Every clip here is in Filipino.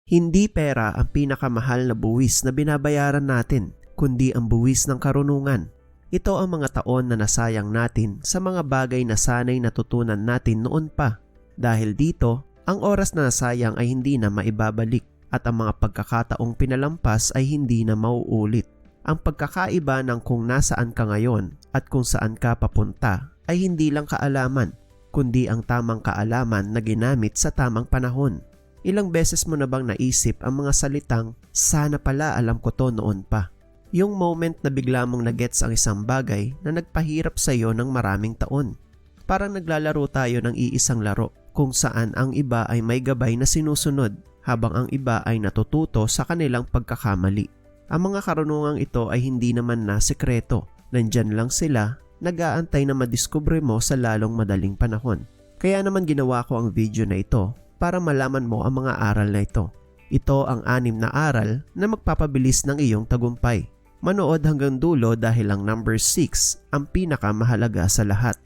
Hindi pera ang pinakamahal na buwis na binabayaran natin, kundi ang buwis ng karunungan. Ito ang mga taon na nasayang natin sa mga bagay na sanay natutunan natin noon pa. Dahil dito, ang oras na nasayang ay hindi na maibabalik at ang mga pagkakataong pinalampas ay hindi na mauulit. Ang pagkakaiba ng kung nasaan ka ngayon at kung saan ka papunta ay hindi lang kaalaman, kundi ang tamang kaalaman na ginamit sa tamang panahon. Ilang beses mo na bang naisip ang mga salitang, sana pala alam ko to noon pa? Yung moment na bigla mong nagets ang isang bagay na nagpahirap sa iyo ng maraming taon. Parang naglalaro tayo ng iisang laro kung saan ang iba ay may gabay na sinusunod habang ang iba ay natututo sa kanilang pagkakamali. Ang mga karunungang ito ay hindi naman na sekreto. Nandyan lang sila, nag-aantay na madiskubre mo sa lalong madaling panahon. Kaya naman ginawa ko ang video na ito para malaman mo ang mga aral na ito. Ito ang 6 na aral na magpapabilis ng iyong tagumpay. Manood hanggang dulo dahil ang number 6 ang pinakamahalaga sa lahat.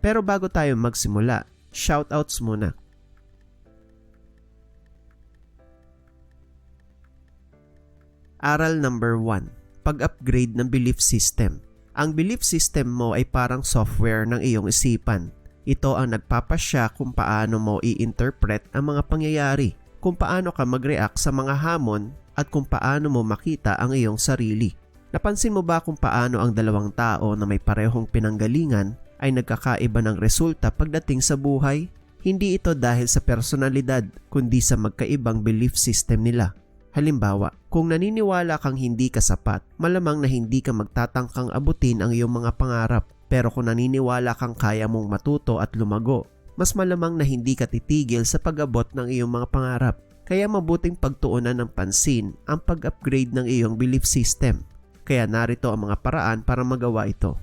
Pero bago tayo magsimula, shoutouts muna. Aral number 1. Pag-upgrade ng belief system. Ang belief system mo ay parang software ng iyong isipan. Ito ang nagpapasya kung paano mo i-interpret ang mga pangyayari, kung paano ka mag-react sa mga hamon at kung paano mo makita ang iyong sarili. Napansin mo ba kung paano ang dalawang tao na may parehong pinanggalingan ay nagkakaiba ng resulta pagdating sa buhay? Hindi ito dahil sa personalidad kundi sa magkaibang belief system nila. Halimbawa, kung naniniwala kang hindi ka sapat, malamang na hindi ka magtatangkang abutin ang iyong mga pangarap. Pero kung naniniwala kang kaya mong matuto at lumago, mas malamang na hindi ka titigil sa pag-abot ng iyong mga pangarap. Kaya mabuting pagtuunan ng pansin ang pag-upgrade ng iyong belief system. Kaya narito ang mga paraan para magawa ito.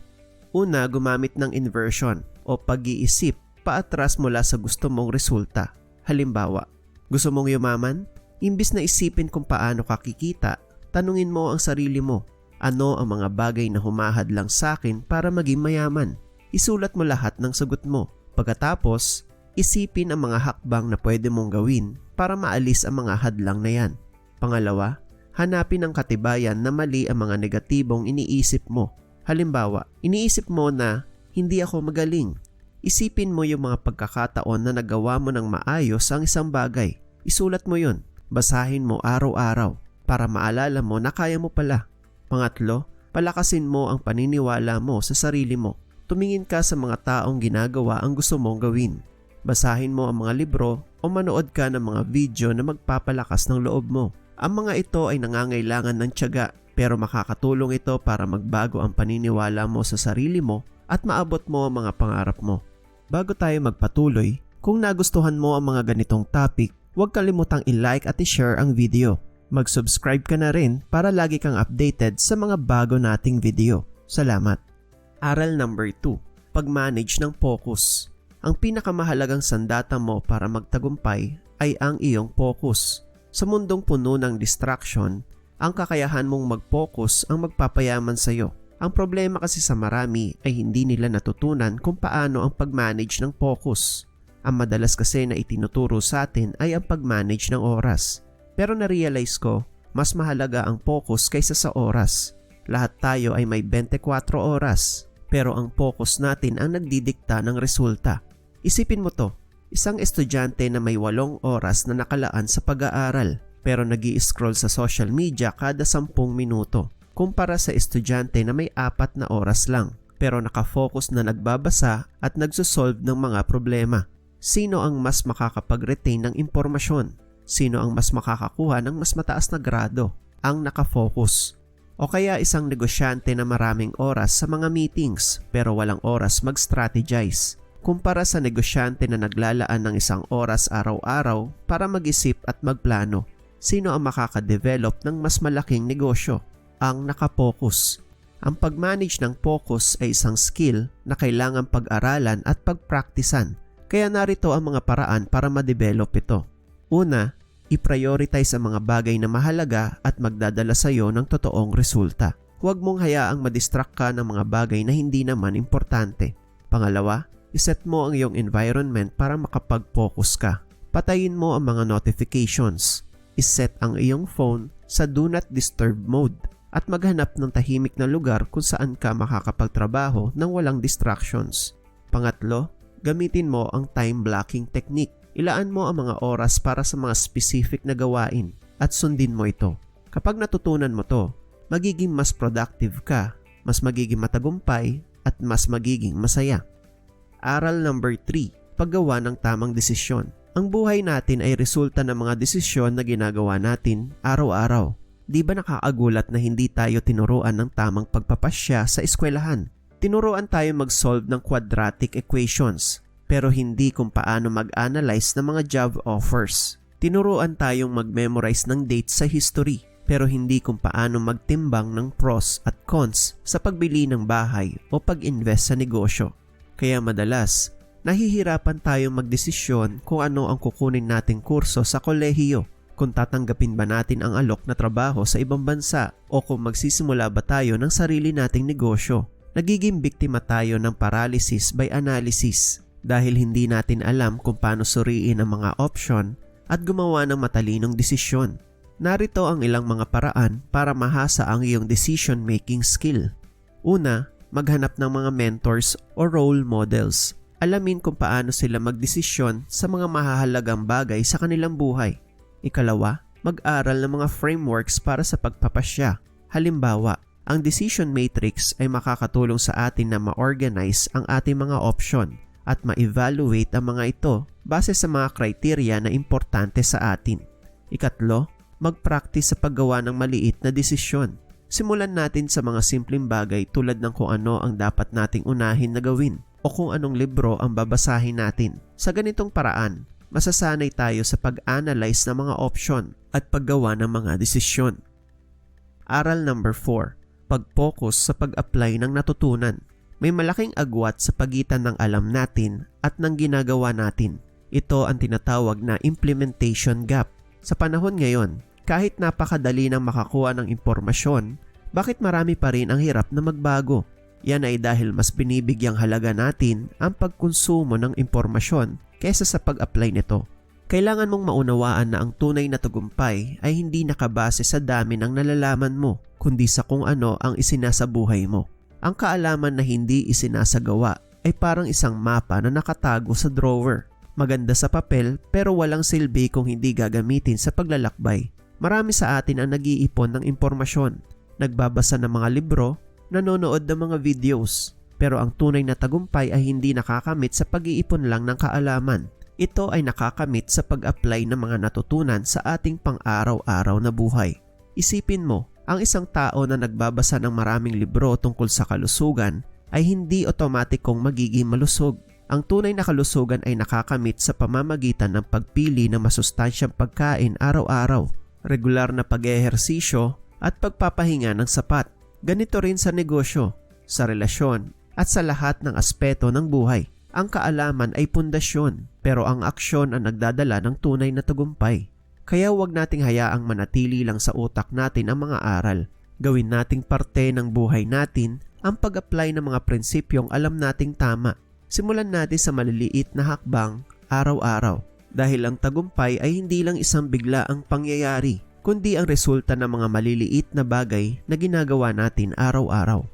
Una, gumamit ng inversion o pag-iisip paatras mula sa gusto mong resulta. Halimbawa, gusto mong yumaman? Imbis na isipin kung paano ka kikita, tanungin mo ang sarili mo. Ano ang mga bagay na humahadlang sa akin para maging mayaman? Isulat mo lahat ng sagot mo. Pagkatapos, isipin ang mga hakbang na pwede mong gawin para maalis ang mga hadlang na yan. Pangalawa, hanapin ang katibayan na mali ang mga negatibong iniisip mo. Halimbawa, iniisip mo na, hindi ako magaling. Isipin mo yung mga pagkakataon na nagawa mo ng maayos ang isang bagay. Isulat mo yun. Basahin mo araw-araw para maalala mo na kaya mo pala. Pangatlo, palakasin mo ang paniniwala mo sa sarili mo. Tumingin ka sa mga taong ginagawa ang gusto mong gawin. Basahin mo ang mga libro o manood ka ng mga video na magpapalakas ng loob mo. Ang mga ito ay nangangailangan ng tiyaga pero makakatulong ito para magbago ang paniniwala mo sa sarili mo at maabot mo ang mga pangarap mo. Bago tayo magpatuloy, kung nagustuhan mo ang mga ganitong topic, huwag kalimutang i-like at i-share ang video. Mag-subscribe ka na rin para lagi kang updated sa mga bago nating video. Salamat! Aral number 2. Pag-manage ng focus. Ang pinakamahalagang sandata mo para magtagumpay ay ang iyong focus. Sa mundong puno ng distraction, ang kakayahan mong mag-focus ang magpapayaman sa iyo. Ang problema kasi sa marami ay hindi nila natutunan kung paano ang pag-manage ng focus. Ang madalas kasi na itinuturo sa atin ay ang pag-manage ng oras. Pero na-realize ko, mas mahalaga ang focus kaysa sa oras. Lahat tayo ay may 24 oras, pero ang focus natin ang nagdidikta ng resulta. Isipin mo to, isang estudyante na may 8 oras na nakalaan sa pag-aaral, pero nag-i-scroll sa social media kada 10 minuto, kumpara sa estudyante na may 4 na oras lang, pero nakafocus na nagbabasa at nagsosolve ng mga problema. Sino ang mas makakapag-retain ng impormasyon? Sino ang mas makakakuha ng mas mataas na grado? Ang nakafocus. O kaya isang negosyante na maraming oras sa mga meetings pero walang oras mag-strategize. Kumpara sa negosyante na naglalaan ng 1 oras araw-araw para mag-isip at magplano. Sino ang makakadevelop ng mas malaking negosyo? Ang nakafocus. Ang pag-manage ng focus ay isang skill na kailangan pag-aralan at pag-praktisan. Kaya narito ang mga paraan para ma-develop ito. Una, i-prioritize ang mga bagay na mahalaga at magdadala sa iyo ng totoong resulta. Huwag mong hayaang madistract ka ng mga bagay na hindi naman importante. Pangalawa, iset mo ang iyong environment para makapag-focus ka. Patayin mo ang mga notifications. iset ang iyong phone sa Do Not Disturb mode at maghanap ng tahimik na lugar kung saan ka makakapagtrabaho ng walang distractions. Pangatlo, gamitin mo ang time blocking technique. Ilaan mo ang mga oras para sa mga specific na gawain at sundin mo ito. Kapag natutunan mo to, magiging mas productive ka, mas magiging matagumpay at mas magiging masaya. Aral number 3, paggawa ng tamang desisyon. Ang buhay natin ay resulta ng mga desisyon na ginagawa natin araw-araw. Di ba nakakagulat na hindi tayo tinuruan ng tamang pagpapasya sa eskwelahan? Tinuruan tayo mag-solve ng quadratic equations, pero hindi kung paano mag-analyze ng mga job offers. Tinuruan tayong mag-memorize ng dates sa history, pero hindi kung paano magtimbang ng pros at cons sa pagbili ng bahay o pag-invest sa negosyo. Kaya madalas, nahihirapan tayong magdesisyon kung ano ang kukunin nating kurso sa kolehiyo, kung tatanggapin ba natin ang alok na trabaho sa ibang bansa o kung magsisimula ba tayo ng sarili nating negosyo. Nagiging biktima tayo ng paralysis by analysis dahil hindi natin alam kung paano suriin ang mga option at gumawa ng matalinong desisyon. Narito ang ilang mga paraan para mahasa ang iyong decision-making skill. Una, maghanap ng mga mentors o role models. Alamin kung paano sila magdesisyon sa mga mahahalagang bagay sa kanilang buhay. Ikalawa, mag-aral ng mga frameworks para sa pagpapasya. Halimbawa, ang decision matrix ay makakatulong sa atin na ma-organize ang ating mga option at ma-evaluate ang mga ito base sa mga criteria na importante sa atin. Ikatlo, mag-practice sa paggawa ng maliit na desisyon. Simulan natin sa mga simpleng bagay tulad ng kung ano ang dapat nating unahin na gawin o kung anong libro ang babasahin natin. Sa ganitong paraan, masasanay tayo sa pag-analyze ng mga option at paggawa ng mga desisyon. Aral number 4, pag-focus sa pag-apply ng natutunan. May malaking agwat sa pagitan ng alam natin at ng ginagawa natin. Ito ang tinatawag na implementation gap. Sa panahon ngayon, kahit napakadali nang makakuha ng impormasyon, bakit marami pa rin ang hirap na magbago? Yan ay dahil mas binibigyang halaga natin ang pagkonsumo ng impormasyon kaysa sa pag-apply nito. Kailangan mong maunawaan na ang tunay na tagumpay ay hindi nakabase sa dami ng nalalaman mo, kundi sa kung ano ang isinasabuhay mo. Ang kaalaman na hindi isinasagawa ay parang isang mapa na nakatago sa drawer. Maganda sa papel pero walang silbi kung hindi gagamitin sa paglalakbay. Marami sa atin ang nag-iipon ng impormasyon, nagbabasa ng mga libro, nanonood ng mga videos, pero ang tunay na tagumpay ay hindi nakakamit sa pag-iipon lang ng kaalaman. Ito ay nakakamit sa pag-apply ng mga natutunan sa ating pang-araw-araw na buhay. Isipin mo, ang isang tao na nagbabasa ng maraming libro tungkol sa kalusugan ay hindi otomatikong magiging malusog. Ang tunay na kalusugan ay nakakamit sa pamamagitan ng pagpili ng masustansyang pagkain araw-araw, regular na pag-ehersisyo at pagpapahinga ng sapat. Ganito rin sa negosyo, sa relasyon, at sa lahat ng aspeto ng buhay. Ang kaalaman ay pundasyon, pero ang aksyon ang nagdadala ng tunay na tagumpay. Kaya huwag nating hayaang manatili lang sa utak natin ang mga aral. Gawin nating parte ng buhay natin ang pag-apply ng mga prinsipyong alam nating tama. Simulan natin sa maliliit na hakbang araw-araw. Dahil ang tagumpay ay hindi lang isang biglaang pangyayari, kundi ang resulta ng mga maliliit na bagay na ginagawa natin araw-araw.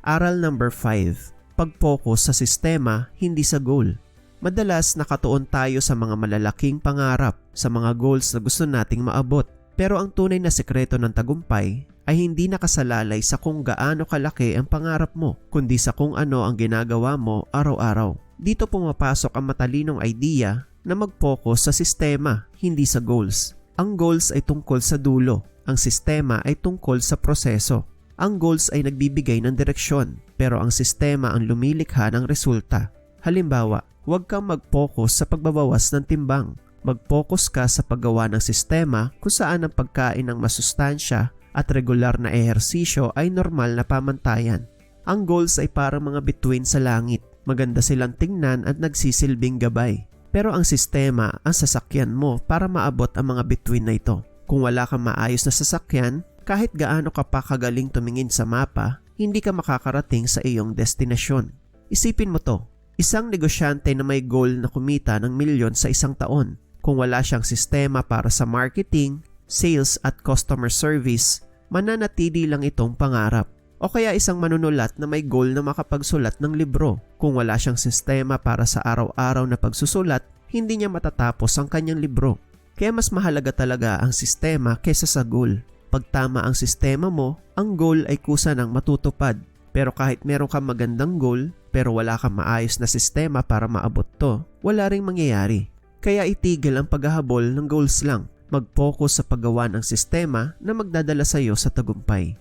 Aral number 5, pag-focus sa sistema, hindi sa goal. Madalas nakatuon tayo sa mga malalaking pangarap, sa mga goals na gusto nating maabot. Pero ang tunay na sekreto ng tagumpay ay hindi nakasalalay sa kung gaano kalaki ang pangarap mo, kundi sa kung ano ang ginagawa mo araw-araw. Dito pumapasok ang matalinong idea na mag-focus sa sistema, hindi sa goals. Ang goals ay tungkol sa dulo, ang sistema ay tungkol sa proseso. Ang goals ay nagbibigay ng direksyon, pero ang sistema ang lumilikha ng resulta. Halimbawa, huwag kang mag-focus sa pagbabawas ng timbang. Mag-focus ka sa paggawa ng sistema kung saan ang pagkain ng masustansya at regular na ehersisyo ay normal na pamantayan. Ang goals ay parang mga bituin sa langit. Maganda silang tingnan at nagsisilbing gabay. Pero ang sistema ang sasakyan mo para maabot ang mga bituin na ito. Kung wala kang maayos na sasakyan, kahit gaano ka pa kagaling tumingin sa mapa, hindi ka makakarating sa iyong destinasyon. Isipin mo to, isang negosyante na may goal na kumita ng milyon sa isang taon. Kung wala siyang sistema para sa marketing, sales at customer service, mananatili lang itong pangarap. O kaya isang manunulat na may goal na makapagsulat ng libro. Kung wala siyang sistema para sa araw-araw na pagsusulat, hindi niya matatapos ang kanyang libro. Kaya mas mahalaga talaga ang sistema kaysa sa goal. Pag tama ang sistema mo, ang goal ay kusa ng matutupad. Pero kahit meron kang magandang goal, pero wala kang maayos na sistema para maabot to, wala ring mangyayari. Kaya itigil ang paghahabol ng goals lang. Mag-focus sa paggawa ng sistema na magdadala sa iyo sa tagumpay.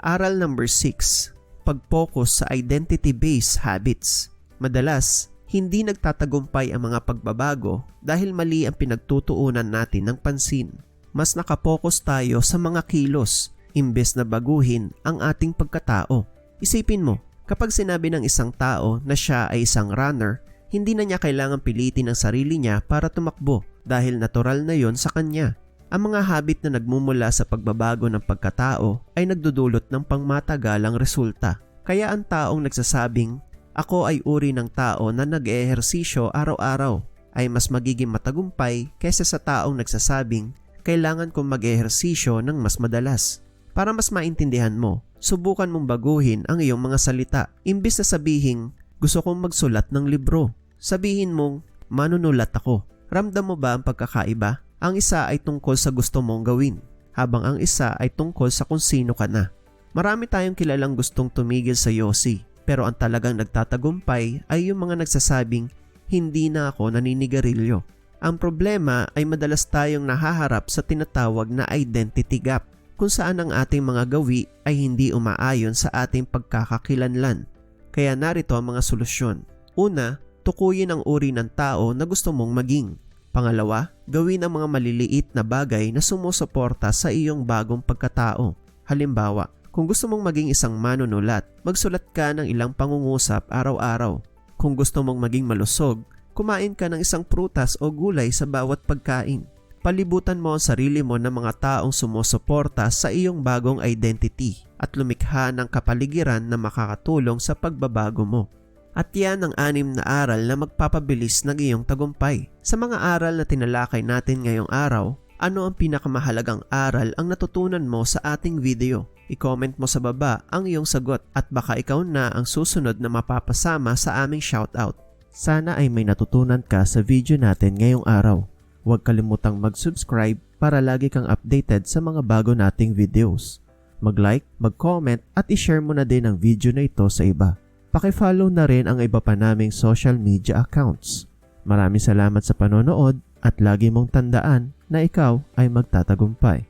Aral number 6. Pag-focus sa identity-based habits. Madalas, hindi nagtatagumpay ang mga pagbabago dahil mali ang pinagtutuunan natin ng pansin. Mas nakapokus tayo sa mga kilos imbes na baguhin ang ating pagkatao. Isipin mo, kapag sinabi ng isang tao na siya ay isang runner, hindi na niya kailangang pilitin ang sarili niya para tumakbo dahil natural na yon sa kanya. Ang mga habit na nagmumula sa pagbabago ng pagkatao ay nagdudulot ng pangmatagalang resulta. Kaya ang taong nagsasabing, "Ako ay uri ng tao na nag-eehersisyo araw-araw," ay mas magiging matagumpay kaysa sa taong nagsasabing, "Kailangan kong mag-ehersisyo ng mas madalas." Para mas maintindihan mo, subukan mong baguhin ang iyong mga salita. Imbis na sabihin, "Gusto kong magsulat ng libro," sabihin mong, "Manunulat ako." Ramdam mo ba ang pagkakaiba? Ang isa ay tungkol sa gusto mong gawin, habang ang isa ay tungkol sa kung sino ka na. Marami tayong kilalang gustong tumigil sa yosi, pero ang talagang nagtatagumpay ay yung mga nagsasabing, "Hindi na ako naninigarilyo." Ang problema ay madalas tayong nahaharap sa tinatawag na identity gap, kung saan ang ating mga gawi ay hindi umaayon sa ating pagkakakilanlan. Kaya narito ang mga solusyon. Una, tukuyin ang uri ng tao na gusto mong maging. Pangalawa, gawin ang mga maliliit na bagay na sumusuporta sa iyong bagong pagkatao. Halimbawa, kung gusto mong maging isang manunulat, magsulat ka ng ilang pangungusap araw-araw. Kung gusto mong maging malusog, kumain ka ng isang prutas o gulay sa bawat pagkain. Palibutan mo ang sarili mo ng mga taong sumusuporta sa iyong bagong identity at lumikha ng kapaligiran na makakatulong sa pagbabago mo. At yan ang 6 na aral na magpapabilis ng iyong tagumpay. Sa mga aral na tinalakay natin ngayong araw, ano ang pinakamahalagang aral ang natutunan mo sa ating video? I-comment mo sa baba ang iyong sagot at baka ikaw na ang susunod na mapapasama sa aming shoutout. Sana ay may natutunan ka sa video natin ngayong araw. Huwag kalimutang mag-subscribe para lagi kang updated sa mga bago nating videos. Mag-like, mag-comment at i-share mo na din ang video na ito sa iba. Paki-follow na rin ang iba pa naming social media accounts. Maraming salamat sa panonood at lagi mong tandaan na ikaw ay magtatagumpay.